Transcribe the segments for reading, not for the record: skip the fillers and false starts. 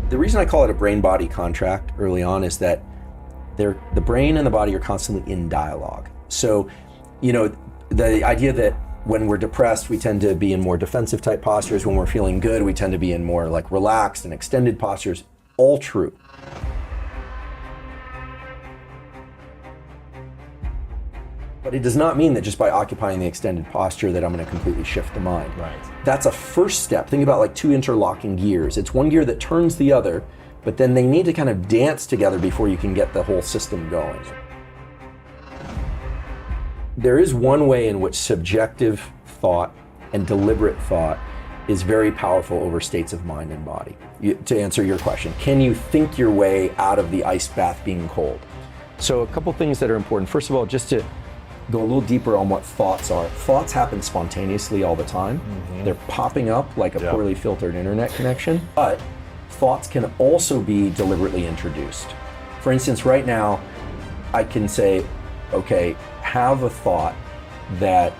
The reason I call it a brain-body contract early on is that the brain and the body are constantly in dialogue. So, the idea that when we're depressed, we tend to be in more defensive type postures. When we're feeling good, we tend to be in more like relaxed and extended postures. All true. But it does not mean that just by occupying the extended posture that I'm going to completely shift the mind. Right. That's a first step. Think about like two interlocking gears. It's one gear that turns the other, but then they need to kind of dance together before you can get the whole system going. There is one way in which subjective thought and deliberate thought is very powerful over states of mind and body. To answer your question, can you think your way out of the ice bath being cold? So a couple things that are important. First of all, just to go a little deeper on what thoughts are. Thoughts happen spontaneously all the time. Mm-hmm. They're popping up like a poorly filtered internet connection, but thoughts can also be deliberately introduced. For instance, right now, I can say, okay, have a thought that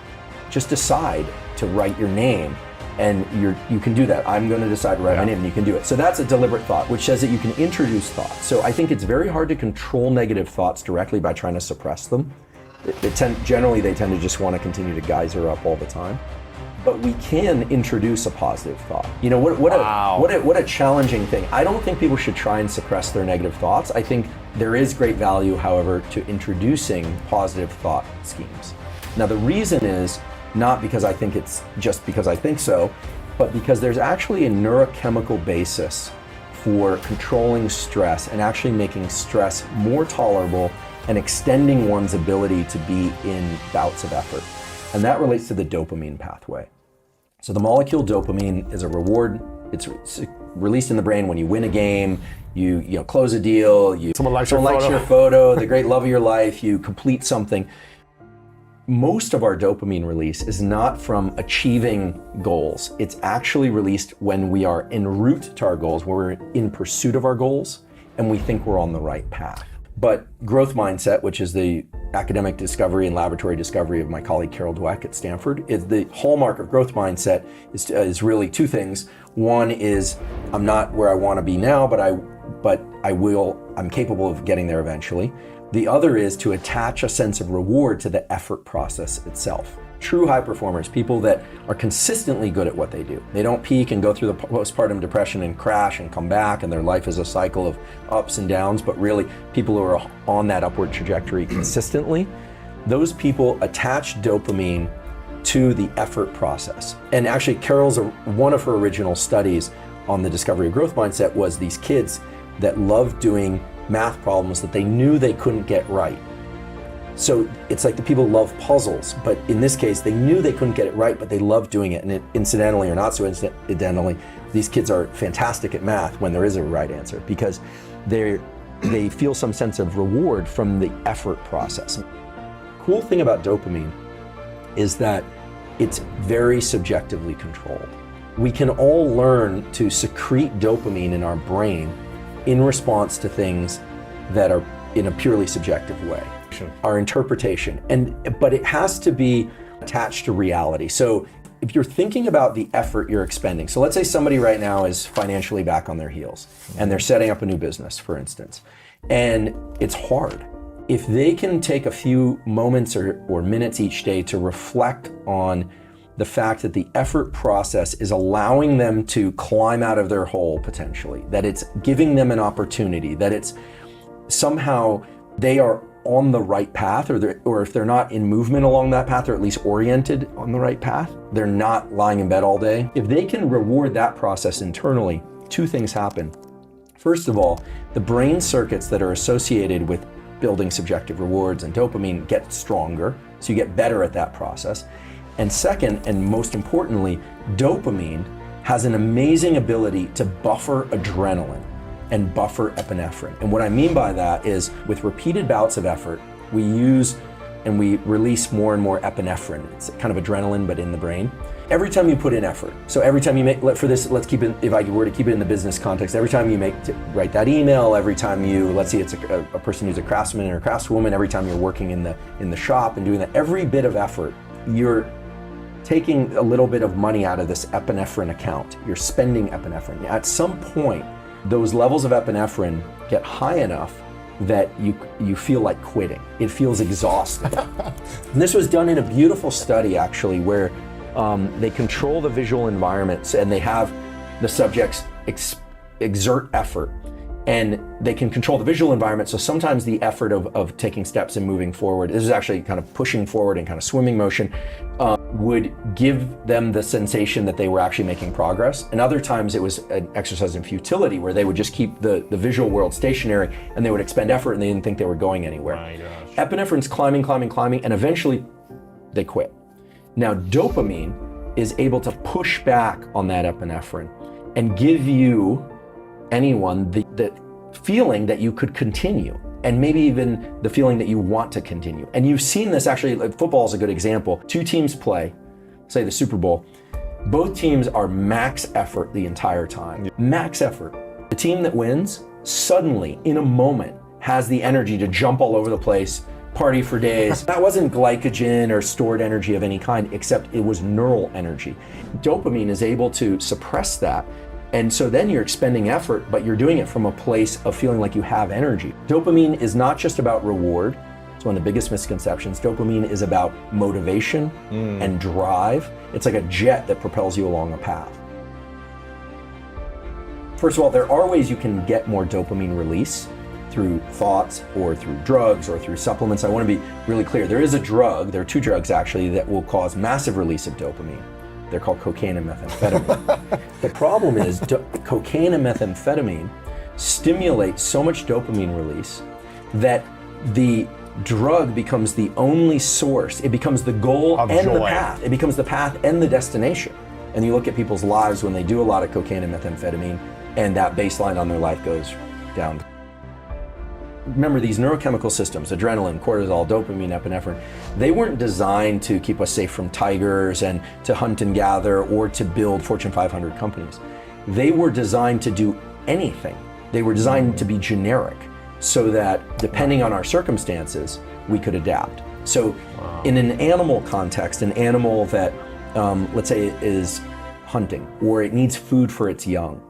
just decide to write your name, and you can do that. I'm going to decide to write my name, and you can do it. So that's a deliberate thought, which says that you can introduce thoughts. So I think it's very hard to control negative thoughts directly by trying to suppress them. Generally, they tend to just want to continue to geyser up all the time. But we can introduce a positive thought. What a challenging thing. I don't think people should try and suppress their negative thoughts. I think there is great value, however, to introducing positive thought schemes. Now, the reason is not because I think it's just because I think so, but because there's actually a neurochemical basis for controlling stress and actually making stress more tolerable and extending one's ability to be in bouts of effort. And that relates to the dopamine pathway. So the molecule dopamine is a reward. It's released in the brain when you win a game, you close a deal, someone likes your photo, the great love of your life, you complete something. Most of our dopamine release is not from achieving goals. It's actually released when we are en route to our goals, when we're in pursuit of our goals, and we think we're on the right path. But growth mindset, which is the academic discovery and laboratory discovery of my colleague Carol Dweck at Stanford, is the hallmark of growth mindset is really two things. One is I'm not where I want to be now, but I'm capable of getting there eventually. The other is to attach a sense of reward to the effort process itself. True high performers, people that are consistently good at what they do. They don't peak and go through the postpartum depression and crash and come back, and their life is a cycle of ups and downs, but really people who are on that upward trajectory consistently, those people attach dopamine to the effort process. And actually one of her original studies on the discovery of growth mindset was these kids that loved doing math problems that they knew they couldn't get right. So it's like the people love puzzles, but in this case, they knew they couldn't get it right, but they loved doing it. And incidentally or not so incidentally, these kids are fantastic at math when there is a right answer, because they feel some sense of reward from the effort process. Cool thing about dopamine is that it's very subjectively controlled. We can all learn to secrete dopamine in our brain in response to things that are in a purely subjective way. Our interpretation, but it has to be attached to reality. So if you're thinking about the effort you're expending, so let's say somebody right now is financially back on their heels and they're setting up a new business, for instance, and it's hard. If they can take a few moments or minutes each day to reflect on the fact that the effort process is allowing them to climb out of their hole potentially, that it's giving them an opportunity, that it's somehow they are on the right path, or if they're not in movement along that path, or at least oriented on the right path, they're not lying in bed all day. If they can reward that process internally, two things happen. First of all, the brain circuits that are associated with building subjective rewards and dopamine get stronger, so you get better at that process. And second, and most importantly, dopamine has an amazing ability to buffer adrenaline and buffer epinephrine. And what I mean by that is with repeated bouts of effort, we use and we release more and more epinephrine. It's kind of adrenaline, but in the brain. Every time you put in effort, so every time you make, for this, let's keep it, if I were to keep it in the business context, every time you write that email, every time you, let's say it's a person who's a craftsman or a craftswoman, every time you're working in the shop and doing that, every bit of effort, you're taking a little bit of money out of this epinephrine account. You're spending epinephrine. At some point, those levels of epinephrine get high enough that you feel like quitting. It feels exhausting. And this was done in a beautiful study, actually, where they control the visual environments and they have the subjects exert effort, and they can control the visual environment. So sometimes the effort of taking steps and moving forward, this is actually kind of pushing forward and kind of swimming motion, would give them the sensation that they were actually making progress. And other times it was an exercise in futility where they would just keep the visual world stationary and they would expend effort and they didn't think they were going anywhere. My gosh. Epinephrine's climbing, and eventually they quit. Now dopamine is able to push back on that epinephrine and give you, anyone, the feeling that you could continue, and maybe even the feeling that you want to continue. And you've seen this actually, like football is a good example. Two teams play, say the Super Bowl. Both teams are max effort the entire time. Max effort. The team that wins suddenly, in a moment, has the energy to jump all over the place, party for days. That wasn't glycogen or stored energy of any kind, except it was neural energy. Dopamine is able to suppress that. And so then you're expending effort, but you're doing it from a place of feeling like you have energy. Dopamine is not just about reward. It's one of the biggest misconceptions. Dopamine is about motivation and drive. It's like a jet that propels you along a path. First of all, there are ways you can get more dopamine release through thoughts or through drugs or through supplements. I want to be really clear. There is a drug, there are two drugs actually, that will cause massive release of dopamine. They're called cocaine and methamphetamine. The problem is cocaine and methamphetamine stimulate so much dopamine release that the drug becomes the only source. It becomes the goal and the path. It becomes the path and the destination. And you look at people's lives when they do a lot of cocaine and methamphetamine, and that baseline on their life goes down. Remember, these neurochemical systems, adrenaline, cortisol, dopamine, epinephrine, they weren't designed to keep us safe from tigers and to hunt and gather or to build Fortune 500 companies. They were designed to do anything. They were designed to be generic so that depending on our circumstances, we could adapt. So in an animal context, an animal that, let's say, is hunting or it needs food for its young,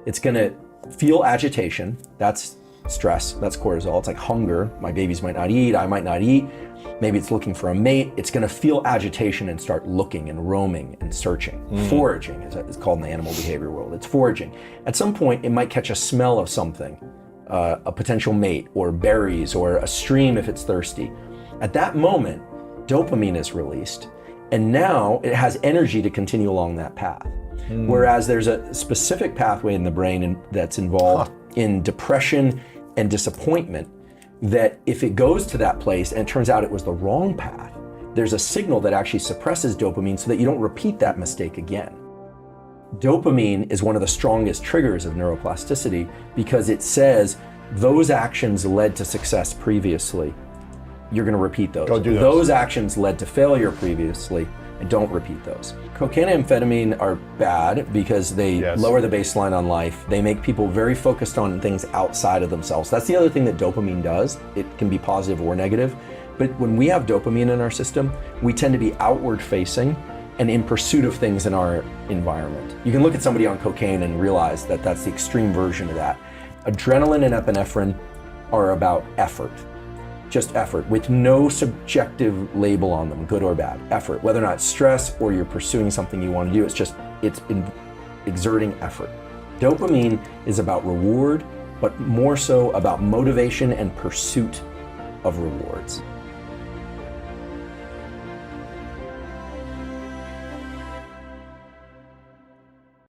it's gonna feel agitation, that's stress, that's cortisol. It's like hunger. My babies might not eat, I might not eat. Maybe it's looking for a mate. It's going to feel agitation and start looking and roaming and searching. Foraging is it's called in the animal behavior world. It's foraging. At some point, it might catch a smell of something, a potential mate or berries or a stream if it's thirsty. At that moment, dopamine is released, and now it has energy to continue along that path. Whereas there's a specific pathway in the brain that's involved in depression and disappointment, that if it goes to that place and it turns out it was the wrong path, there's a signal that actually suppresses dopamine so that you don't repeat that mistake again. Dopamine is one of the strongest triggers of neuroplasticity because it says those actions led to success previously. You're going to repeat those. Go do those. Those actions led to failure previously, and don't repeat those. Cocaine and amphetamine are bad because they lower the baseline on life. They make people very focused on things outside of themselves. That's the other thing that dopamine does. It can be positive or negative. But when we have dopamine in our system, we tend to be outward facing and in pursuit of things in our environment. You can look at somebody on cocaine and realize that that's the extreme version of that. Adrenaline and epinephrine are about effort. Just effort, with no subjective label on them, good or bad. Effort, whether or not it's stress or you're pursuing something you want to do, it's exerting effort. Dopamine is about reward, but more so about motivation and pursuit of rewards.